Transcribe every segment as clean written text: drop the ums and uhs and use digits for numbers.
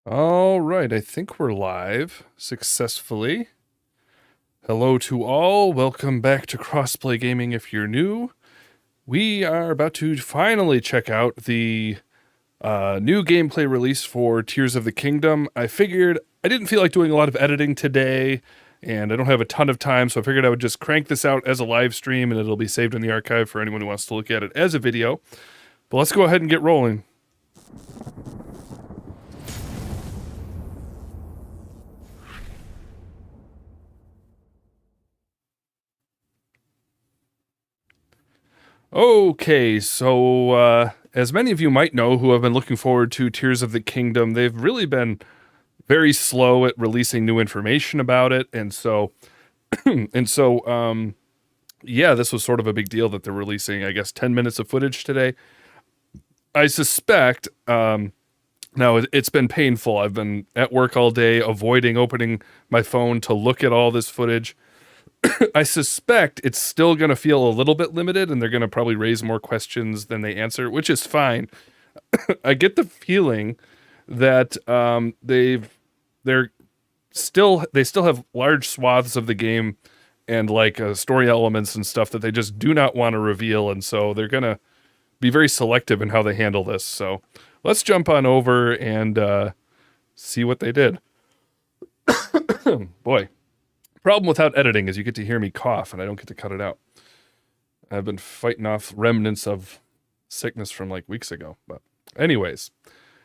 All right, I think we're live successfully. Hello to all. Welcome back to Crossplay Gaming if you're new. We are about to finally check out the new gameplay release for Tears of the Kingdom. I figured I didn't feel like doing a lot of editing today, and I don't have a ton of time, so I figured I would just crank this out as a live stream, and it'll be saved in the archive for anyone who wants to look at it as a video. But let's go ahead and get rolling. Okay, so as many of you might know who have been looking forward to Tears of the Kingdom, they've really been very slow at releasing new information about it, and so yeah, this was sort of a big deal that they're releasing, I guess, 10 minutes of footage today. I suspect now it's been painful. I've been at work all day avoiding opening my phone to look at all this footage. I suspect it's still going to feel a little bit limited, and they're going to probably raise more questions than they answer, which is fine. I get the feeling that they still have large swaths of the game and like story elements and stuff that they just do not want to reveal, and so they're going to be very selective in how they handle this. So let's jump on over and see what they did. Boy. Problem without editing is you get to hear me cough and I don't get to cut it out. I've been fighting off remnants of sickness from like weeks ago. But anyways,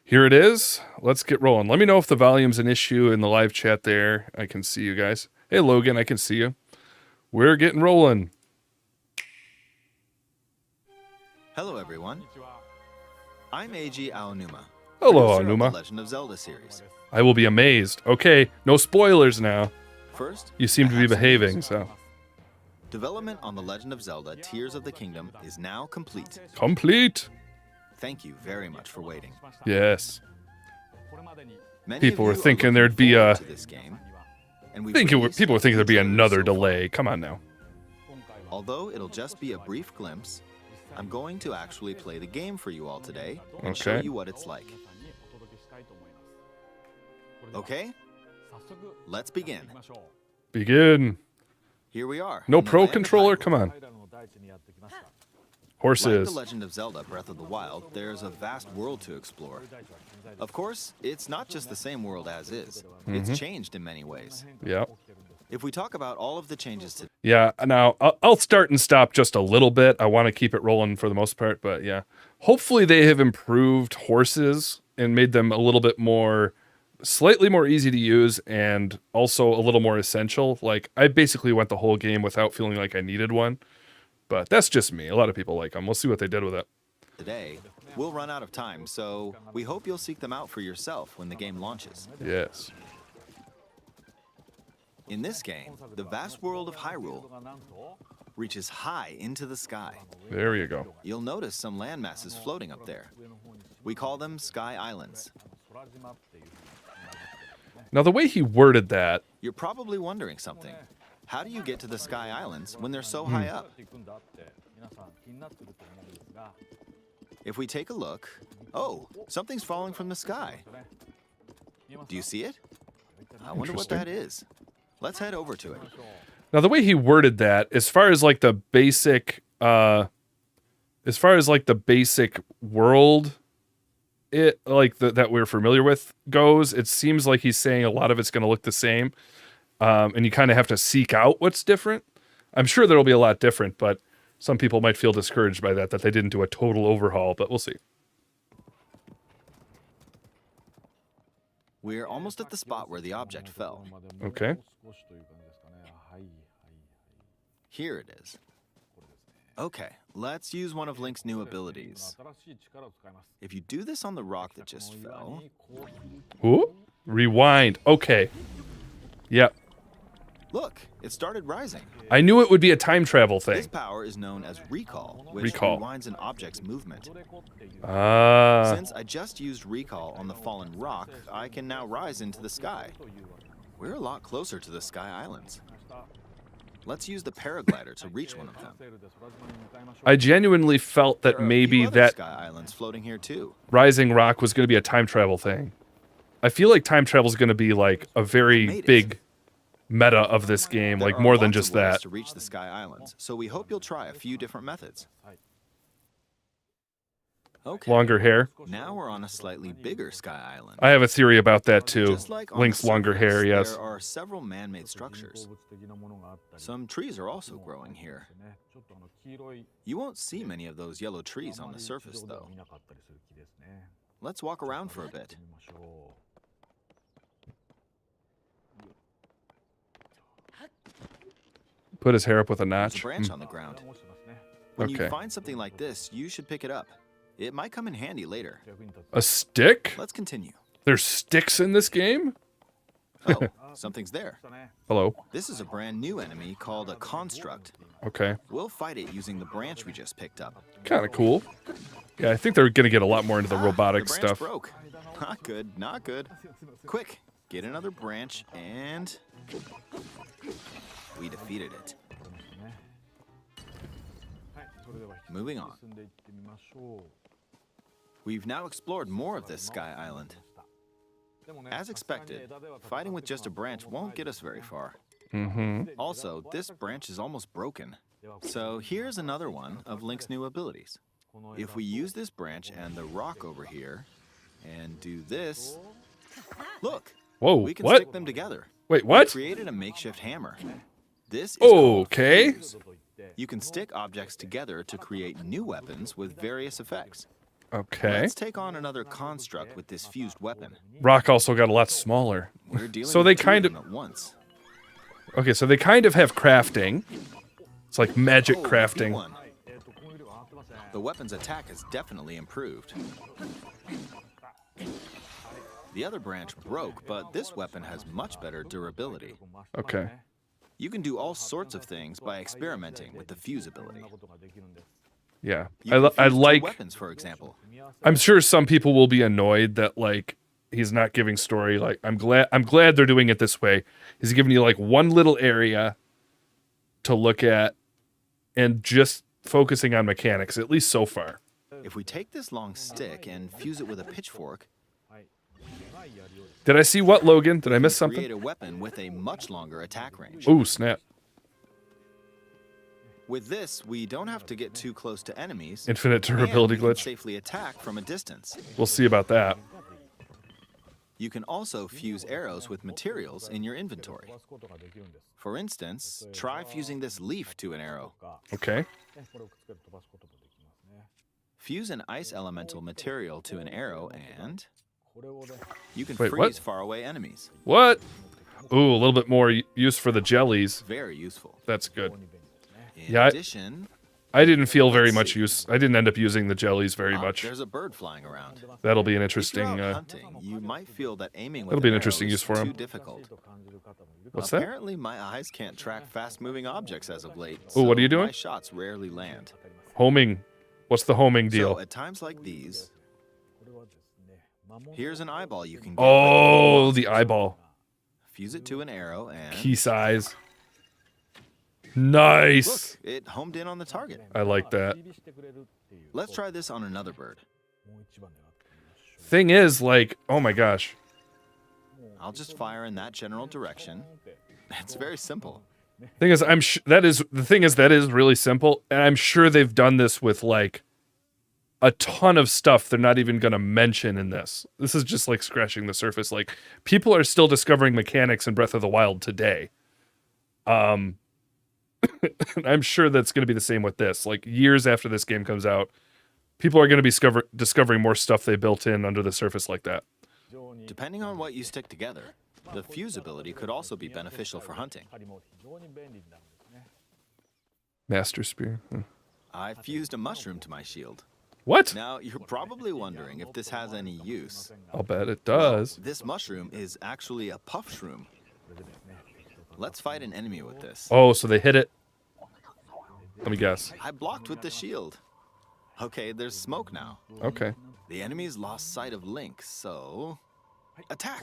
here it is. Let's get rolling. Let me know if the volume's an issue in the live chat there. I can see you guys. Hey, Logan, I can see you. We're getting rolling. Hello, everyone. I'm Eiji Aonuma. Hello, producer of Aonuma. The Legend of Zelda series. I will be amazed. Okay, no spoilers now. First, You seem I to be have some behaving, news. so. Development on The Legend of Zelda Tears of the Kingdom is now complete. Complete. Thank you very much for waiting. Yes. Many People of were you are thinking looking there'd be forward a- to this game, and we've People released were thinking there'd be trailers another so far. delay. Come on now. Although it'll just be a brief glimpse, I'm going to actually play the game for you all today and show Okay. you what it's like. Okay? Let's begin. Begin. Here we are. No in the pro land of controller? Hyrule. Come on. Like Horses. The Legend of Zelda Breath of the Wild, there's a vast world to explore. Of course, it's not just the same world as is. It's changed in many ways. Yeah. If we talk about all of the changes to Yeah, now I'll start and stop just a little bit. I want to keep it rolling for the most part, but yeah. Hopefully they have improved horses and made them a little bit more, slightly more easy to use and also a little more essential. Like, I basically went the whole game without feeling like I needed one, but that's just me. A lot of people like them. We'll see what they did with it. today, we'll run out of time, so we hope you'll seek them out for yourself when the game launches. Yes. In this game, the vast world of Hyrule reaches high into the sky. There you go. You'll notice some landmasses floating up there. We call them Sky Islands. Now, the way he worded that, You're probably wondering something. How do you get to the Sky Islands when they're so high up? If we take a look, oh, something's falling from the sky. Do you see it? I wonder what Interesting. that is. Let's head over to it. Now, the way he worded that, as far as like the basic world, that we're familiar with goes, it seems like he's saying a lot of it's going to look the same, and you kind of have to seek out what's different. I'm sure there'll be a lot different, but some people might feel discouraged by that they didn't do a total overhaul. But we'll see. We're almost at the spot where the object fell. Okay. Here it is. Okay, let's use one of Link's new abilities. If you do this on the rock that just fell, Ooh, rewind. Okay. Yep. look, it started rising. I knew it would be a time travel This thing. power is known as recall, which Recall. rewinds an object's movement. Ah. Since I just used recall on the fallen rock, I can now rise into the sky. We're a lot closer to the Sky Islands. Let's use the paraglider to reach one of them. I genuinely felt that There are a maybe few other that Sky Islands floating here too. Rising Rock was going to be a time travel thing. I feel like time travel is going to be like a very Made it. big meta of this game, There like are more than lots just of ways that. to reach the Sky Islands, so we hope you'll try a few different methods. Okay. Longer hair. Now we're on a slightly bigger Sky Island. I have a theory about that too. Just like on Link's the longer surface, hair, yes. There are several man-made structures. Some trees are also growing here. You won't see many of those yellow trees on the surface, though. Let's walk around for a bit. Put his hair up with a There's notch. a branch on the ground. When Okay. you find something like this, you should pick it up. It might come in handy later. A stick? Let's continue. There's sticks in this game? Oh, something's there. Hello. This is a brand new enemy called a construct. Okay. We'll fight it using the branch we just picked up. Kind of cool. Yeah, I think they're going to get a lot more into the Ah, robotic the branch stuff. broke. Not good, not good. Quick, get another branch and we defeated it. Moving on. We've now explored more of this Sky Island. As expected, fighting with just a branch won't get us very far. Also, this branch is almost broken. So here's another one of Link's new abilities. If we use this branch and the rock over here, and do this, look, Whoa, we can what? stick them together. Wait, We what? created a makeshift hammer. This is called Okay. fuse. You can stick objects together to create new weapons with various effects. Okay. Let's take on another construct with this fused weapon. Rock also got a lot smaller. We're dealing So with they two kind of of- them at once. Okay, so they kind of have crafting. It's like magic Oh, crafting. one. The weapon's attack has definitely improved. The other branch broke, but this weapon has much better durability. Okay. You can do all sorts of things by experimenting with the fuse ability. Yeah. You I can fuse two like... weapons, for example. I'm sure some people will be annoyed that, like, he's not giving story. Like, I'm glad they're doing it this way. He's giving you, like, one little area to look at and just focusing on mechanics, at least so far. If we take this long stick and fuse it with a pitchfork, Did I see what, Logan? Did I miss create something? a weapon with a much longer attack range. Ooh, snap. With this, we don't have to get too close to enemies. Infinite and durability we can glitch. safely attack from a distance. We'll see about that. You can also fuse arrows with materials in your inventory. For instance, try fusing this leaf to an arrow. Okay. Fuse an ice elemental material to an arrow and you can Wait, freeze what? faraway enemies. What? Ooh, a little bit more use for the jellies. Very useful. That's good. In Yeah, addition, I didn't feel very Let's much see. use. I didn't end up using the jellies very much. there's a bird flying around. That'll be an If you're interesting. out hunting, you might feel that aiming with That'll be an arrow interesting is use for too him. difficult. What's that? Apparently, my eyes can't track fast-moving objects as of late. Oh, what are so you doing? My shots rarely land. Homing. What's the homing deal? So at times like these, here's an eyeball you can get. Oh, the eyeball. Fuse it to an arrow and Key size. Nice. look, it homed in on the target. I like that. Let's try this on another bird. Thing is, like, oh my gosh. I'll just fire in that general direction. It's very simple. Thing is, that is really simple, and I'm sure they've done this with like a ton of stuff they're not even gonna mention in this. This is just like scratching the surface. Like, people are still discovering mechanics in Breath of the Wild today. I'm sure that's gonna be the same with this. Like, years after this game comes out, people are gonna be discovering more stuff they built in under the surface like that. Depending on what you stick together, the fuse ability could also be beneficial for hunting. Master Spear. I fused a mushroom to my shield. What? Now, you're probably wondering if this has any use. I'll bet it does. This mushroom is actually a puff shroom. Let's fight an enemy with this. Oh, so they hit it. Let me guess. I blocked with the shield. Okay, there's smoke now. Okay. The enemy's lost sight of Link, so attack!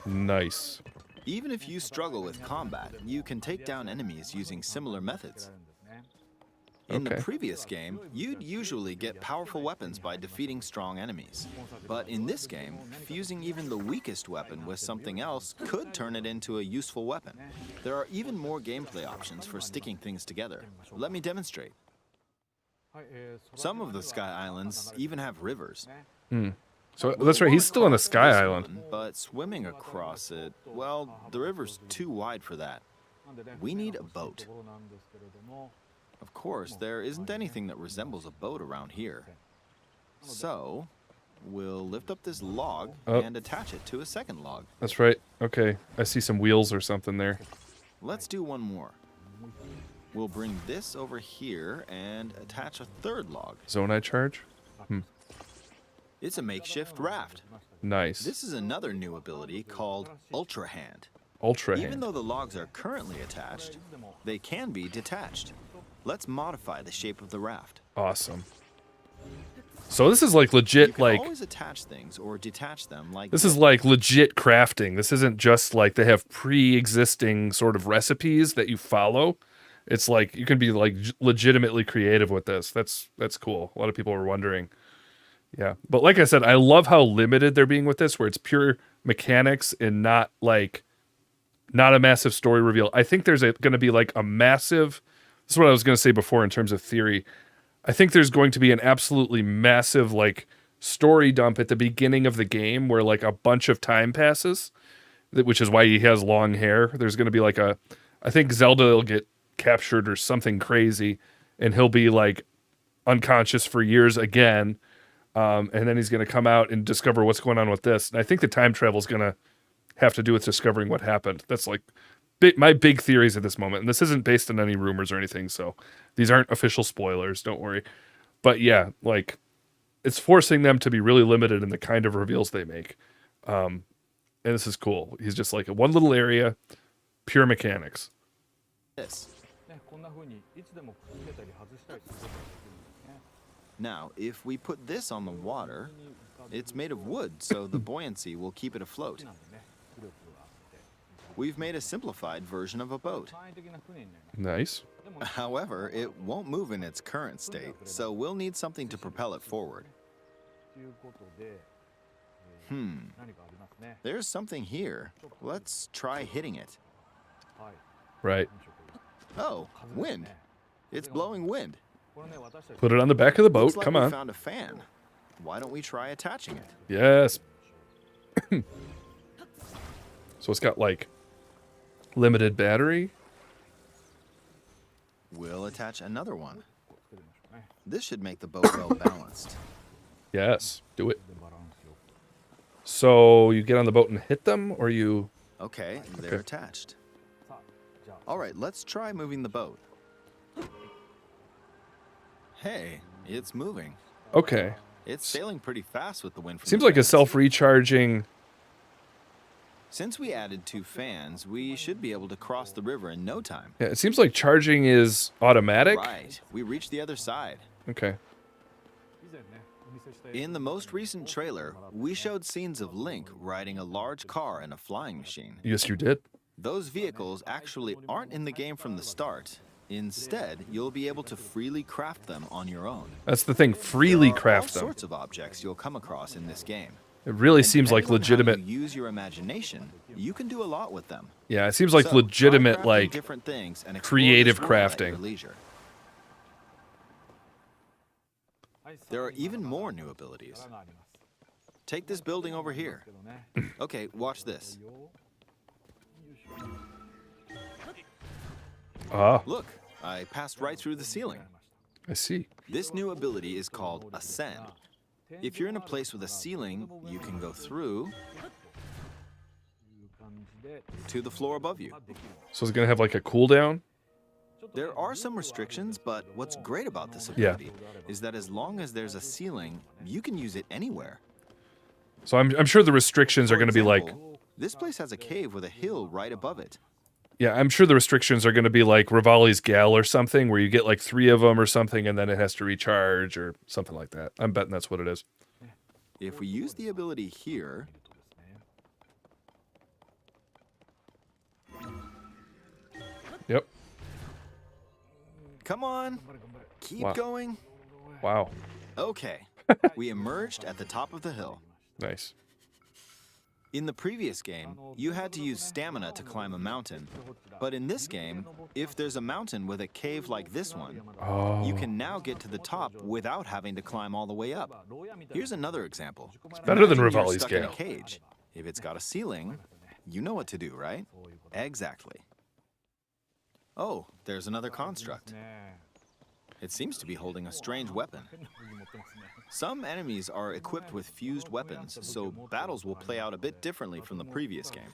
Nice. Even if you struggle with combat, you can take down enemies using similar methods. In the Okay. previous game, you'd usually get powerful weapons by defeating strong enemies. But in this game, fusing even the weakest weapon with something else could turn it into a useful weapon. There are even more gameplay options for sticking things together. Let me demonstrate. Some of the Sky Islands even have rivers. So that's right. He's still on a sky This island. one, but swimming across it, well, the river's too wide for that. We need a boat. Of course, there isn't anything that resembles a boat around here. So, we'll lift up this log Oh. and attach it to a second log. That's right. Okay. I see some wheels or something there. Let's do one more. We'll bring this over here and attach a third log. Zonai charge. It's a makeshift raft. Nice. This is another new ability called Ultra Hand. Ultra Even hand. though the logs are currently attached, they can be detached. Let's modify the shape of the raft. Awesome. So this is like You legit, can like always attach things or detach them like this is like legit crafting. This isn't just like they have pre-existing sort of recipes that you follow. It's like you can be like legitimately creative with this. That's cool. A lot of people were wondering. Yeah. But like I said, I love how limited they're being with this, where it's pure mechanics and not a massive story reveal. I think there's going to be like a massive, this is what I was going to say before in terms of theory. I think there's going to be an absolutely massive like story dump at the beginning of the game where like a bunch of time passes, which is why he has long hair. There's going to be like I think Zelda will get captured or something crazy and he'll be like unconscious for years again. And then he's going to come out and discover what's going on with this. And I think the time travel is going to have to do with discovering what happened. That's like my big theories at this moment. And this isn't based on any rumors or anything. So these aren't official spoilers. Don't worry. But yeah, like it's forcing them to be really limited in the kind of reveals they make. And this is cool. He's just like one little area, pure mechanics. this. Now, if we put this on the water, it's made of wood, so the buoyancy will keep it afloat. We've made a simplified version of a boat. Nice. However, it won't move in its current state, so we'll need something to propel it forward. There's something here. Let's try hitting it. Right. Oh, wind. It's blowing wind. Put it on the back of the boat. Looks like Come we on. found a fan. Why don't we try attaching it? Yes. So it's got like limited battery. We'll attach another one. This should make the boat well balanced. Yes. Do it. So you get on the boat and hit them, or you? Okay, they're attached. All right, let's try moving the boat. Hey, it's moving. Okay. It's sailing pretty fast with the wind from Seems the like a fans. self-recharging. Since we added 2 fans, we should be able to cross the river in no time. Yeah, it seems like charging is automatic. Right, we reached the other side. Okay. In the most recent trailer, we showed scenes of Link riding a large car and a flying machine. Yes, you did. Those vehicles actually aren't in the game from the start. Instead, you'll be able to freely craft them on your own. That's the thing. Freely There are craft all them. sorts of objects you'll come across in this game. It really And seems like depending on how legitimate. you use your imagination, you can do a lot with them. Yeah, it seems like So, try legitimate, crafting like different things and explore creative this world at crafting. your leisure. There are even more new abilities. Take this building over here. Okay, watch this. Ah, Look, I passed right through the ceiling. I see. This new ability is called Ascend. If you're in a place with a ceiling, you can go through to the floor above you. So it's gonna have like a cooldown. There are some restrictions, but what's great about this Yeah. ability is that as long as there's a ceiling, you can use it anywhere. So I'm sure the restrictions are For gonna be like, example, this place has a cave with a hill right above it. yeah, I'm sure the restrictions are gonna be like Rivali's Gal or something, where you get like 3 of them or something, and then it has to recharge or something like that. I'm betting that's what it is. If we use the ability here, Yep. come on, Keep Wow. going. Wow. Okay. We emerged at the top of the hill. Nice. In the previous game, you had to use stamina to climb a mountain. But in this game, if there's a mountain with a cave like this one, Oh. you can now get to the top without having to climb all the way up. Here's another example. It's better than You're Rivali's stuck in a Gale. cage. If it's got a ceiling, you know what to do, right? Exactly. Oh, there's another construct. It seems to be holding a strange weapon. Some enemies are equipped with fused weapons, so battles will play out a bit differently from the previous game.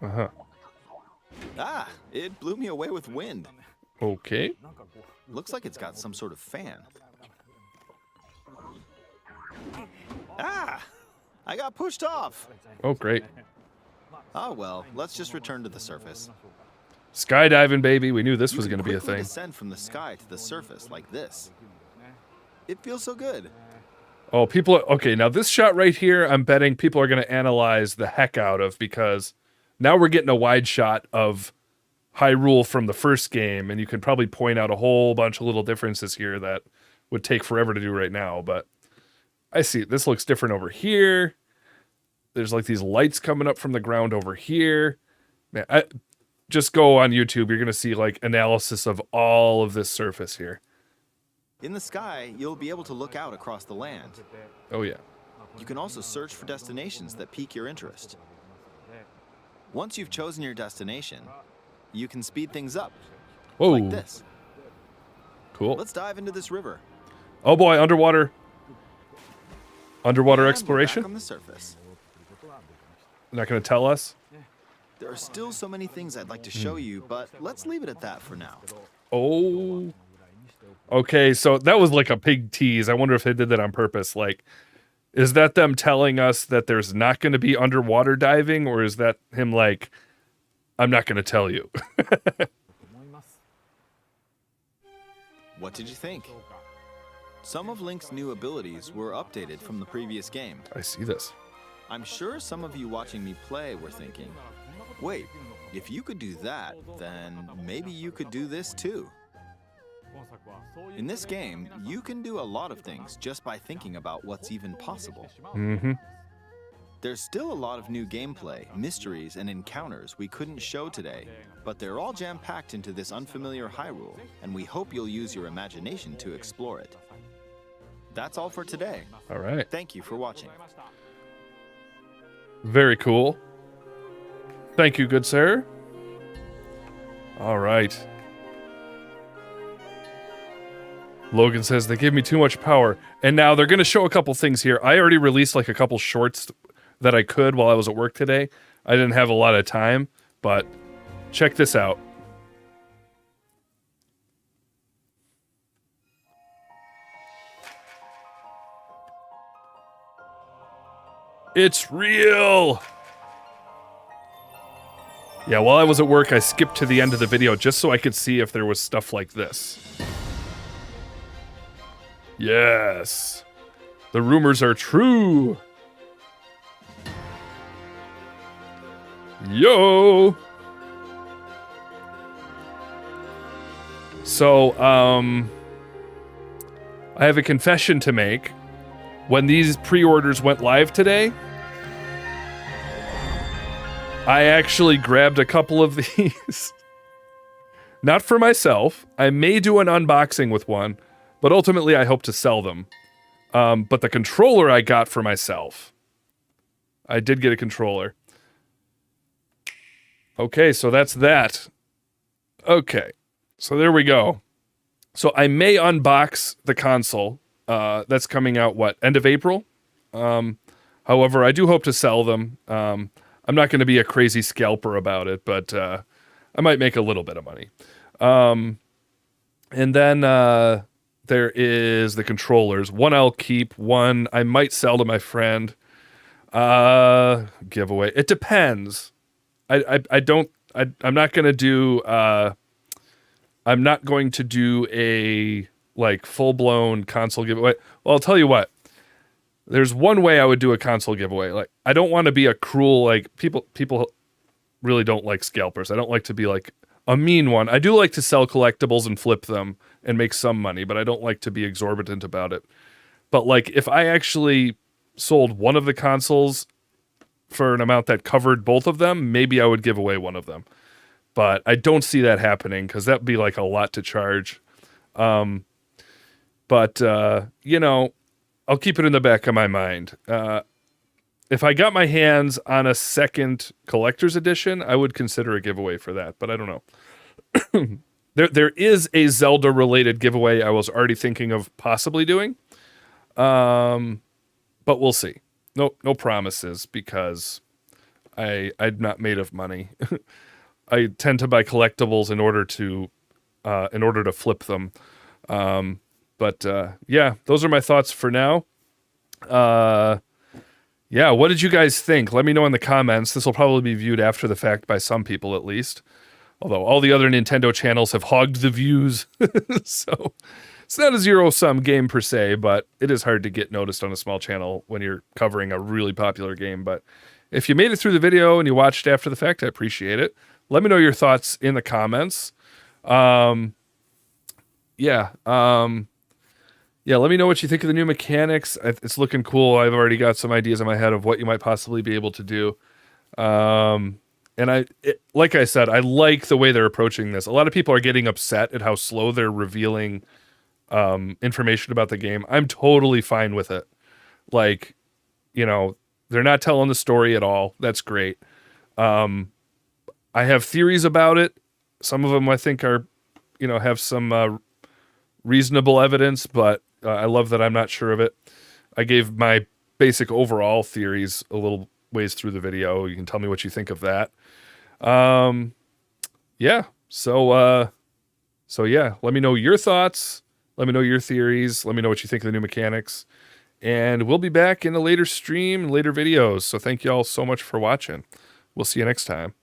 Uh-huh. Ah, it blew me away with wind. Okay. Looks like it's got some sort of fan. Ah! I got pushed off! Oh, great. Oh well, let's just return to the surface. Skydiving, baby. We knew this You was can going to be a quickly thing. descend from the sky to the surface like this. It feels so good. Oh, people are, okay, now this shot right here, I'm betting people are going to analyze the heck out of, because now we're getting a wide shot of Hyrule from the first game, and you can probably point out a whole bunch of little differences here that would take forever to do right now, but I see this looks different over here. There's like these lights coming up from the ground over here. Man, just go on YouTube, you're going to see like analysis of all of this surface here. In the sky, you'll be able to look out across the land. Oh yeah. You can also search for destinations that pique your interest. Once you've chosen your destination, you can speed things up, Whoa. like this. Cool. Let's dive into this river. Oh boy, underwater And we're back exploration. on the surface. Not going to tell us. There are still so many things I'd like to show you, but let's leave it at that for now. Oh. Okay, so that was like a big tease. I wonder if they did that on purpose. Like, is that them telling us that there's not going to be underwater diving, or is that him like, I'm not going to tell you? What did you think? Some of Link's new abilities were updated from the previous game. I see this. I'm sure some of you watching me play were thinking, wait, if you could do that, then maybe you could do this too. In this game, you can do a lot of things just by thinking about what's even possible. Mm-hmm. There's still a lot of new gameplay, mysteries, and encounters we couldn't show today, but they're all jam-packed into this unfamiliar Hyrule, and we hope you'll use your imagination to explore it. That's all for today. All right. Thank you for watching. Very cool. Thank you, good sir. All right. Logan says they give me too much power. And now they're going to show a couple things here. I already released like a couple shorts that I could while I was at work today. I didn't have a lot of time, but check this out. It's real! Yeah, while I was at work, I skipped to the end of the video just so I could see if there was stuff like this. Yes. The rumors are true. Yo. So, I have a confession to make. When these pre-orders went live today, I actually grabbed a couple of these. Not for myself. I may do an unboxing with one, but ultimately I hope to sell them. But the controller I got for myself. I did get a controller. Okay, so that's that. Okay, so there we go. So I may unbox the console. That's coming out, what, end of April? However, I do hope to sell them. I'm not going to be a crazy scalper about it, but I might make a little bit of money. And then there is the controllers. One I'll keep, one I might sell to my friend. Giveaway. It depends. I'm not going to do I'm not going to do a like full-blown console giveaway. Well, I'll tell you what. There's one way I would do a console giveaway. Like, I don't want to be a cruel, like, people really don't like scalpers. I don't like to be like a mean one. I do like to sell collectibles and flip them and make some money, but I don't like to be exorbitant about it. But like if I actually sold one of the consoles for an amount that covered both of them, maybe I would give away one of them. But I don't see that happening because that'd be like a lot to charge. But you know, I'll keep it in the back of my mind. If I got my hands on a second collector's edition, I would consider a giveaway for that, but I don't know. There is a Zelda related giveaway I was already thinking of possibly doing. But we'll see. No promises because I'm not made of money. I tend to buy collectibles in order to flip them. But yeah, those are my thoughts for now. Yeah, what did you guys think? Let me know in the comments. This will probably be viewed after the fact by some people at least. Although all the other Nintendo channels have hogged the views. So it's not a zero-sum game per se, but it is hard to get noticed on a small channel when you're covering a really popular game. But if you made it through the video and you watched after the fact, I appreciate it. Let me know your thoughts in the comments. Yeah, let me know what you think of the new mechanics. It's looking cool. I've already got some ideas in my head of what you might possibly be able to do. And like I said, I like the way they're approaching this. A lot of people are getting upset at how slow they're revealing information about the game. I'm totally fine with it. Like, you know, they're not telling the story at all. That's great. I have theories about it. Some of them I think are, you know, have some reasonable evidence, but I love that I'm not sure of it. I gave my basic overall theories a little ways through the video. You can tell me what you think of that. Yeah. So yeah, let me know your thoughts. Let me know your theories. Let me know what you think of the new mechanics. And we'll be back in a later stream, later videos. So thank you all so much for watching. We'll see you next time.